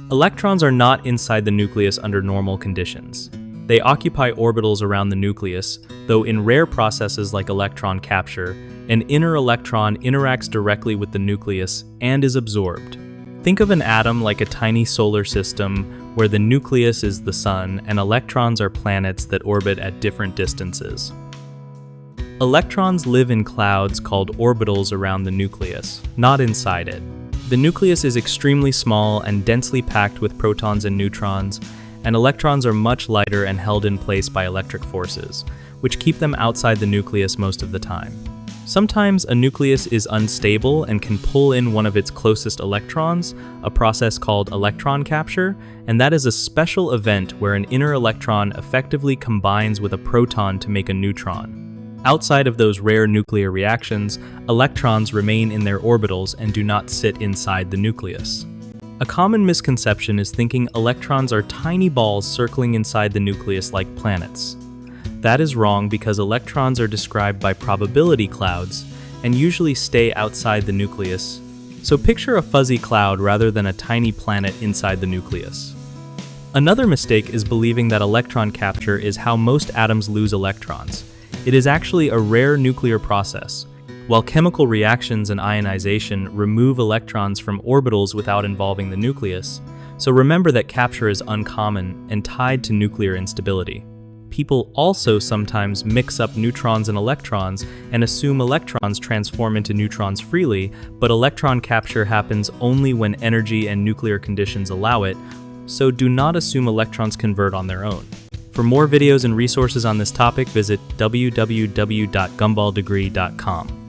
Electrons are not inside the nucleus under normal conditions. They occupy orbitals around the nucleus, though in rare processes like electron capture, an inner electron interacts directly with the nucleus and is absorbed. Think of an atom like a tiny solar system where the nucleus is the sun and electrons are planets that orbit at different distances. Electrons live in clouds called orbitals around the nucleus, not inside it. The nucleus is extremely small and densely packed with protons and neutrons, and electrons are much lighter and held in place by electric forces, which keep them outside the nucleus most of the time. Sometimes a nucleus is unstable and can pull in one of its closest electrons, a process called electron capture, and that is a special event where an inner electron effectively combines with a proton to make a neutron. Outside of those rare nuclear reactions, electrons remain in their orbitals and do not sit inside the nucleus. A common misconception is thinking electrons are tiny balls circling inside the nucleus like planets. That is wrong because electrons are described by probability clouds and usually stay outside the nucleus, so picture a fuzzy cloud rather than a tiny planet inside the nucleus. Another mistake is believing that electron capture is how most atoms lose electrons. It is actually a rare nuclear process. While chemical reactions and ionization remove electrons from orbitals without involving the nucleus, so remember that capture is uncommon and tied to nuclear instability. People also sometimes mix up neutrons and electrons and assume electrons transform into neutrons freely, but electron capture happens only when energy and nuclear conditions allow it, so do not assume electrons convert on their own. For more videos and resources on this topic, visit www.gumballdegree.com.